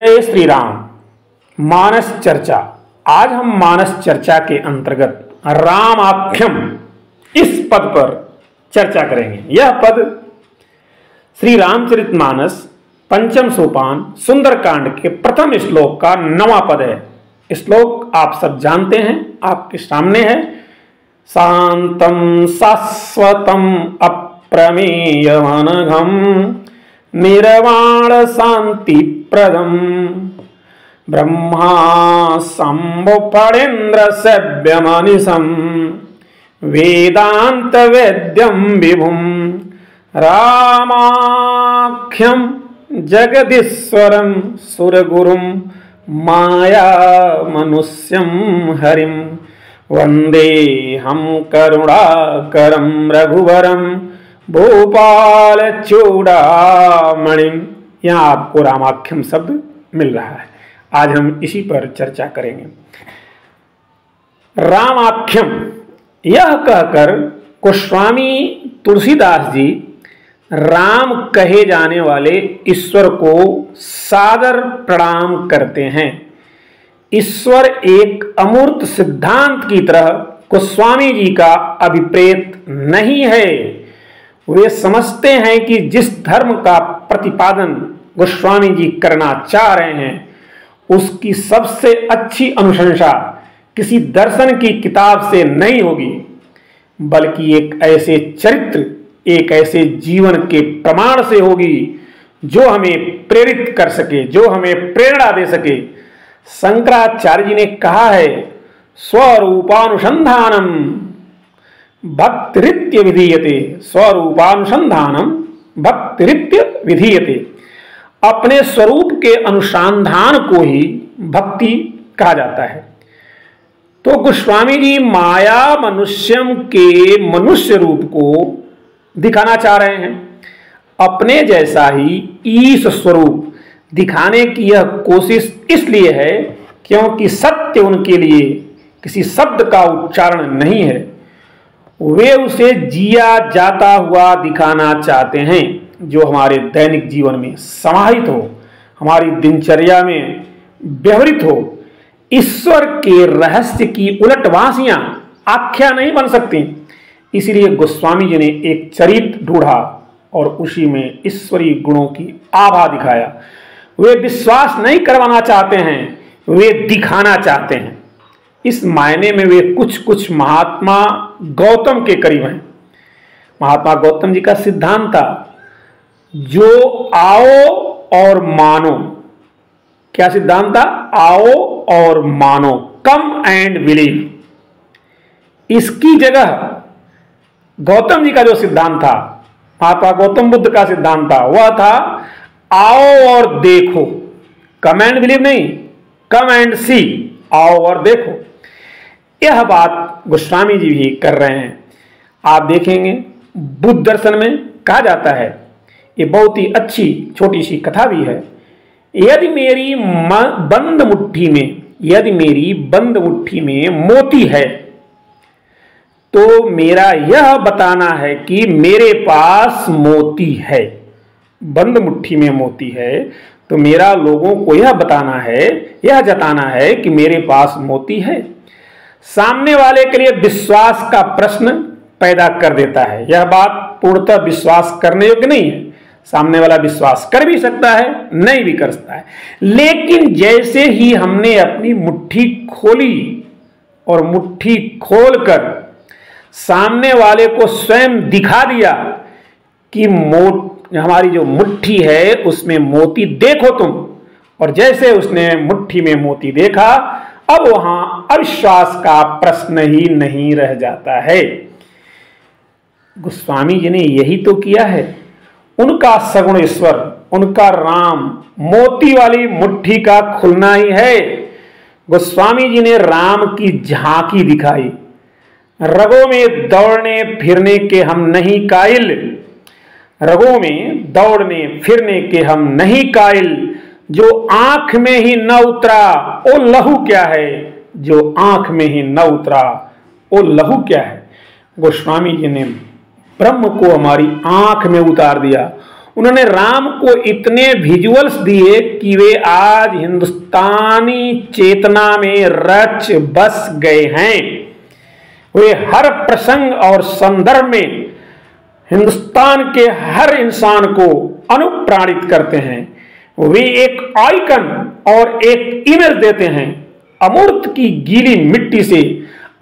जय श्री राम। मानस चर्चा। आज हम मानस चर्चा के अंतर्गत रामाख्यम इस पद पर चर्चा करेंगे। यह पद श्री रामचरितमानस पंचम सोपान सुंदरकांड के प्रथम श्लोक का 9वां पद है। श्लोक आप सब जानते हैं, आपके सामने है। शांतम शाश्वतम अप्रमेयमनघम निर्वाण शांति प्रदम ब्रह्मा शंभुफणेन्द्र सेव्यमनिशम वेदांत वेद्यम विभुम रामाख्यम जगदीश्वरम सुरगुरुम माया मनुष्यम हरिम वंदे हम करुणाकरम रघुवरम भोपाल चूड़ामणिम। यहाँ आपको रामाख्यम शब्द मिल रहा है। आज हम इसी पर चर्चा करेंगे। रामाख्यम यह कहकर गोस्वामी तुलसीदास जी राम कहे जाने वाले ईश्वर को सादर प्रणाम करते हैं। ईश्वर एक अमूर्त सिद्धांत की तरह गोस्वामी जी का अभिप्रेत नहीं है। वे समझते हैं कि जिस धर्म का प्रतिपादन गोस्वामी जी करना चाह रहे हैं उसकी सबसे अच्छी अनुशंसा किसी दर्शन की किताब से नहीं होगी, बल्कि एक ऐसे चरित्र, एक ऐसे जीवन के प्रमाण से होगी जो हमें प्रेरित कर सके, जो हमें प्रेरणा दे सके। शंकराचार्य जी ने कहा है, स्वरूपानुसंधानम भक्तिरित्य विधीयते। स्वरूपानुसंधानम भक्तिरित्य विधीयते। अपने स्वरूप के अनुसंधान को ही भक्ति कहा जाता है। तो गोस्वामी जी माया मनुष्यम के मनुष्य रूप को दिखाना चाह रहे हैं। अपने जैसा ही ईश स्वरूप दिखाने की यह कोशिश इसलिए है क्योंकि सत्य उनके लिए किसी शब्द का उच्चारण नहीं है। वे उसे जिया जाता हुआ दिखाना चाहते हैं जो हमारे दैनिक जीवन में समाहित हो, हमारी दिनचर्या में व्यवहृत हो। ईश्वर के रहस्य की उलटवासियां आख्या नहीं बन सकती। इसलिए गोस्वामी जी ने एक चरित्र ढूंढा और उसी में ईश्वरीय गुणों की आभा दिखाया। वे विश्वास नहीं करवाना चाहते हैं, वे दिखाना चाहते हैं। इस मायने में वे कुछ महात्मा गौतम के करीब हैं। महात्मा गौतम जी का सिद्धांत था, जो आओ और मानो। क्या सिद्धांत था? आओ और मानो, कम एंड बिलीव। इसकी जगह गौतम जी का जो सिद्धांत था, महात्मा गौतम बुद्ध का सिद्धांत था, वह था आओ और देखो। कम एंड बिलीव नहीं, कम एंड सी। आओ और देखो। यह बात गोस्वामी जी भी कर रहे हैं। आप देखेंगे बुद्ध दर्शन में कहा जाता है, ये बहुत ही अच्छी छोटी सी कथा भी है। यदि मेरी बंद मुट्ठी में मोती है तो मेरा यह बताना है कि मेरे पास मोती है। बंद मुट्ठी में मोती है तो मेरा लोगों को यह बताना है, यह जताना है कि मेरे पास मोती है। सामने वाले के लिए विश्वास का प्रश्न पैदा कर देता है। यह बात पूर्णतः विश्वास करने योग्य नहीं है। सामने वाला विश्वास कर भी सकता है, नहीं भी कर सकता है। लेकिन जैसे ही हमने अपनी मुट्ठी खोली और मुट्ठी खोलकर सामने वाले को स्वयं दिखा दिया कि हमारी जो मुट्ठी है उसमें मोती देखो तुम, और जैसे उसने मुट्ठी में मोती देखा, अब वहां अविश्वास का प्रश्न ही नहीं रह जाता है। गोस्वामी जी ने यही तो किया है। उनका सगुण ईश्वर, उनका राम मोती वाली मुट्ठी का खुलना ही है। गोस्वामी जी ने राम की झांकी दिखाई। रगों में दौड़ने फिरने के हम नहीं कायल, रगों में दौड़ने फिरने के हम नहीं कायल, जो आंख में ही न उतरा ओ लहू क्या है। जो आंख में ही न उतरा ओ लहू क्या है। गोस्वामी जी ने ब्रह्म को हमारी आंख में उतार दिया उन्होंने राम को इतने विजुअल्स दिए कि वे आज हिंदुस्तानी चेतना में रच बस गए हैं। वे हर प्रसंग और संदर्भ में हिंदुस्तान के हर इंसान को अनुप्राणित करते हैं। वे एक आइकन और एक इमेज देते हैं। अमूर्त की गीली मिट्टी से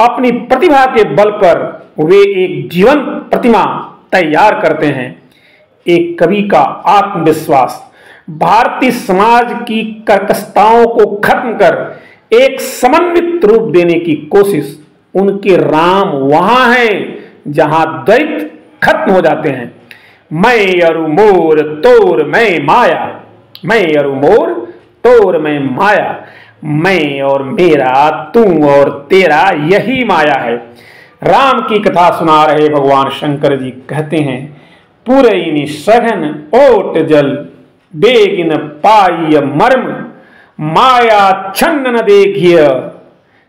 अपनी प्रतिभा के बल पर वे एक जीवंत प्रतिमा तैयार करते हैं। एक कवि का आत्मविश्वास भारतीय समाज की कर्कशताओं को खत्म कर एक समन्वित रूप देने की कोशिश। उनके राम वहां हैं जहां द्वैत खत्म हो जाते हैं। मैं अरु मोर तोर मैं माया, मैं अरु मोर तोर मैं माया, मैं और मेरा तू और तेरा यही माया है। राम की कथा सुना रहे भगवान शंकर जी कहते हैं, पुरैनी सघन ओट जल बेगिन पाई मर्म, माया छन्न न देखिय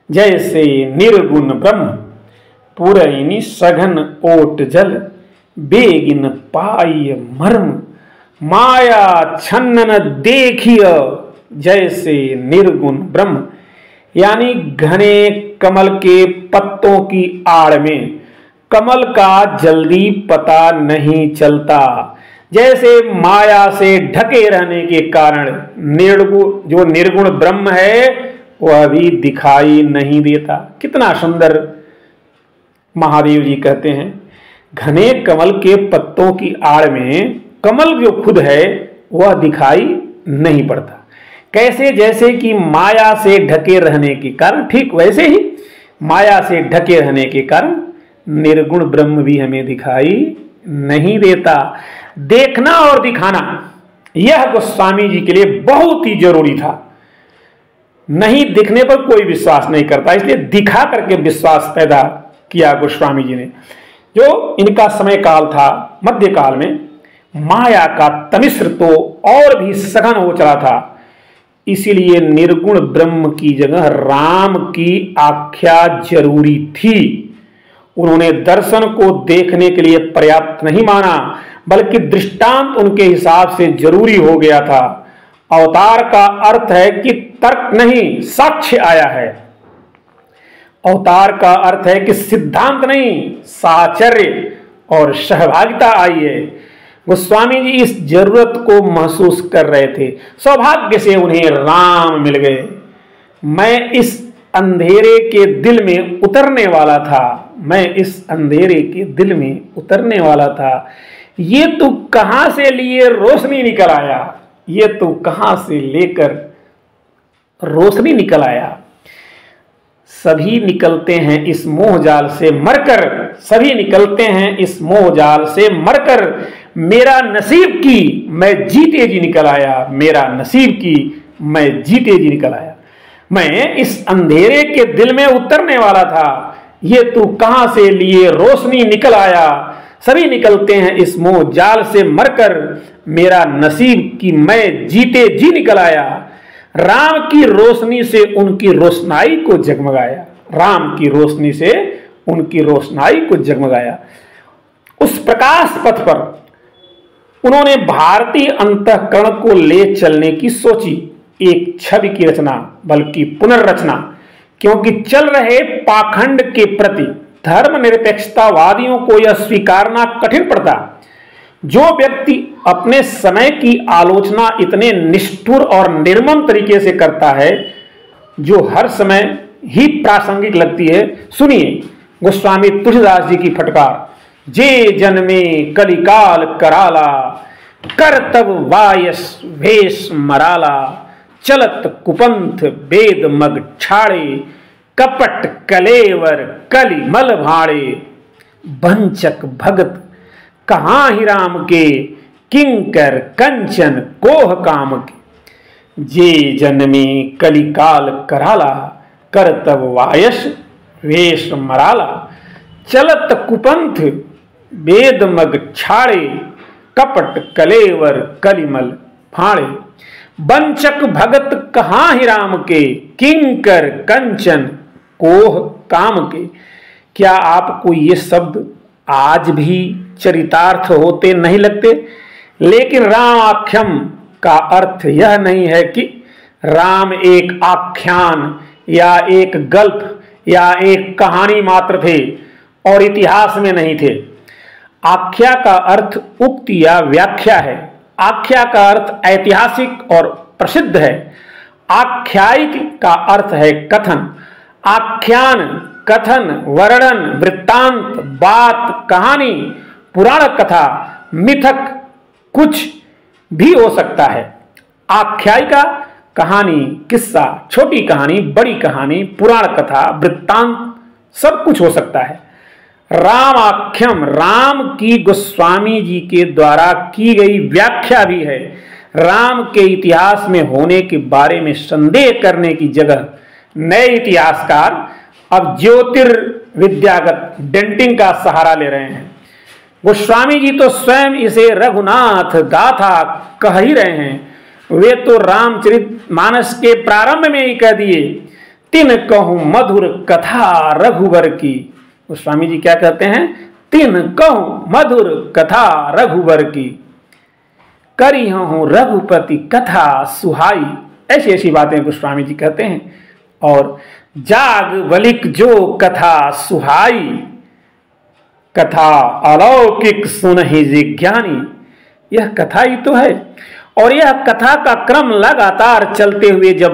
जैसे निर्गुण ब्रह्म। पुरैनी सघन ओट जल बेगिन पाई मर्म, माया छन्न न देखिय जैसे निर्गुण ब्रह्म। यानी घने कमल के पत्तों की आड़ में कमल का जल्दी पता नहीं चलता। जैसे माया से ढके रहने के कारण जो निर्गुण ब्रह्म है वह भी दिखाई नहीं देता। कितना सुंदर महादेव जी कहते हैं, घने कमल के पत्तों की आड़ में कमल जो खुद है वह दिखाई नहीं पड़ता। कैसे? जैसे कि माया से ढके रहने के कारण, ठीक वैसे ही माया से ढके रहने के कारण निर्गुण ब्रह्म भी हमें दिखाई नहीं देता। देखना और दिखाना यह गोस्वामी जी के लिए बहुत ही जरूरी था। नहीं दिखने पर कोई विश्वास नहीं करता, इसलिए दिखा करके विश्वास पैदा किया गोस्वामी जी ने। जो इनका समय काल था मध्यकाल में, माया का तमिश्र तो और भी सघन हो चला था। इसीलिए निर्गुण ब्रह्म की जगह राम की आख्या जरूरी थी। उन्होंने दर्शन को देखने के लिए पर्याप्त नहीं माना, बल्कि दृष्टांत उनके हिसाब से जरूरी हो गया था। अवतार का अर्थ है कि तर्क नहीं, साक्ष्य आया है। अवतार का अर्थ है कि सिद्धांत नहीं, साहचर्य और सहभागिता आई है। गोस्वामी जी इस जरूरत को महसूस कर रहे थे। सौभाग्य से उन्हें राम मिल गए। मैं इस अंधेरे के दिल में उतरने वाला था, मैं इस अंधेरे के दिल में उतरने वाला था। ये तू कहां से लिए रोशनी निकल आया, ये तू कहां से लेकर रोशनी निकल आया। सभी निकलते हैं इस मोह जाल से मरकर, सभी निकलते हैं इस मोह जाल से मरकर। मेरा नसीब की मैं जीते जी निकल आया, मेरा नसीब की मैं जीते जी निकल आया। मैं इस अंधेरे के दिल में उतरने वाला था, ये तू कहां से लिए रोशनी निकल आया। सभी निकलते हैं इस मोह जाल से मरकर, मेरा नसीब की मैं जीते जी निकल आया। राम की रोशनी से उनकी रोशनाई को जगमगाया, राम की रोशनी से उनकी रोशनाई को जगमगाया। उस प्रकाश पथ पर उन्होंने भारतीय अंतःकरण को ले चलने की सोची। एक छवि की रचना बल्कि पुनर्रचना, क्योंकि चल रहे पाखंड के प्रति धर्मनिरपेक्षतावादियों को यह स्वीकारना कठिन पड़ता। जो व्यक्ति अपने समय की आलोचना इतने निष्ठुर और निर्मम तरीके से करता है, जो हर समय ही प्रासंगिक लगती है, सुनिए गोस्वामी तुलसीदास जी की फटकार। जे जन्मे कलिकाल कराला, करतब वायस वेश मराला, चलत कुपंथ वेद मग छाड़े, कपट कलेवर कलि मल भाड़े, बंचक भगत कहाँ ही राम के, किंकर कंचन कोह काम के। जे जन्मे कलिकाल कराला, करतब वायस वेश मराला, चलत कुपंथ वेद मग छाड़े, कपट कलेवर कलिमल फाड़े। बंचक भगत कहाँ ही राम के, किंकर कंचन कोह काम के। क्या आपको ये शब्द आज भी चरितार्थ होते नहीं लगते? लेकिन रामाख्यम का अर्थ यह नहीं है कि राम एक आख्यान या एक गल्प या एक कहानी मात्र थे और इतिहास में नहीं थे। आख्या का अर्थ उक्ति या व्याख्या है। आख्या का अर्थ ऐतिहासिक और प्रसिद्ध है। आख्यायिक का अर्थ है कथन। आख्यान, कथन, वर्णन, वृत्तांत, बात, कहानी, पुराण कथा, मिथक कुछ भी हो सकता है। आख्यायिका कहानी, किस्सा, छोटी कहानी, बड़ी कहानी, पुराण कथा, वृत्तांत सब कुछ हो सकता है। रामाख्यम राम की गोस्वामी जी के द्वारा की गई व्याख्या भी है। राम के इतिहास में होने के बारे में संदेह करने की जगह नए इतिहासकार अब ज्योतिर्विद्यागत डेंटिंग का सहारा ले रहे हैं। गोस्वामी जी तो स्वयं इसे रघुनाथ गाथा कह ही रहे हैं। वे तो रामचरितमानस के प्रारंभ में ही कह दिए, तिन कहूं मधुर कथा रघुवर की। गोस्वामी जी क्या कहते हैं? तिन कहूं मधुर कथा रघुवर की, करी हूं रघुपति कथा सुहाई। ऐसी ऐसी बातें गोस्वामी जी कहते हैं। और जाग वलिक जो कथा सुहाई, कथा अलौकिक सुनहि जिज्ञानी। यह कथा ही तो है। और यह कथा का क्रम लगातार चलते हुए जब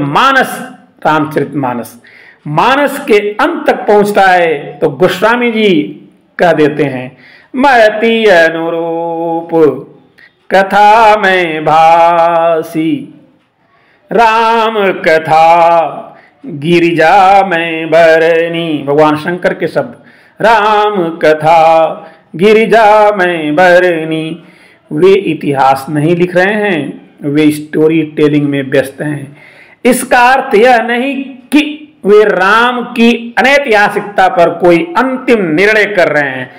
रामचरितमानस मानस के अंत तक पहुंचता है तो गोस्वामी जी कह देते हैं, महति अनुरूप कथा में भासी, राम कथा गिरिजा में बरनी। भगवान शंकर के शब्द, राम कथा गिरिजा में बरनी। वे इतिहास नहीं लिख रहे हैं, वे स्टोरी टेलिंग में व्यस्त हैं। इसका अर्थ यह नहीं कि वे राम की अनैतिहासिकता पर कोई अंतिम निर्णय कर रहे हैं।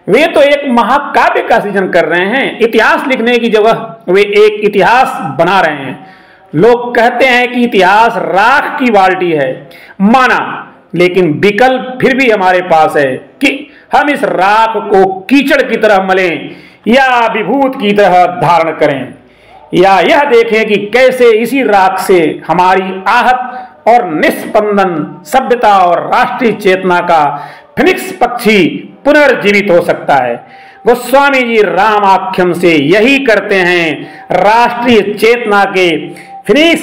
वे तो एक महाकाव्य का सृजन कर रहे हैं। इतिहास लिखने की जगह वे एक इतिहास बना रहे हैं। लोग कहते हैं कि इतिहास राख की बाल्टी है, माना, लेकिन विकल्प फिर भी हमारे पास है कि हम इस राख को कीचड़ की तरह मलें या विभूत की तरह धारण करें, या यह देखें कि कैसे इसी राख से हमारी आहत और निस्पंदन सभ्यता और राष्ट्रीय चेतना का फिनिक्स पक्षी पुनर्जीवित हो सकता है। गोस्वामी जी रामाख्यम से यही करते हैं। राष्ट्रीय चेतना के फिनिक्स,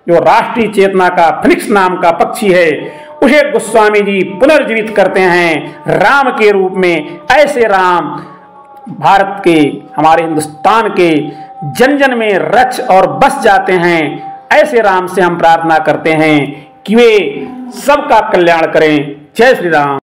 जो राष्ट्रीय चेतना का फिनिक्स नाम का पक्षी है, उसे गोस्वामी जी पुनर्जीवित करते हैं राम के रूप में। ऐसे राम भारत के, हमारे हिंदुस्तान के जन जन में रच और बस जाते हैं। ऐसे राम से हम प्रार्थना करते हैं कि वे सबका कल्याण करें। जय श्री राम।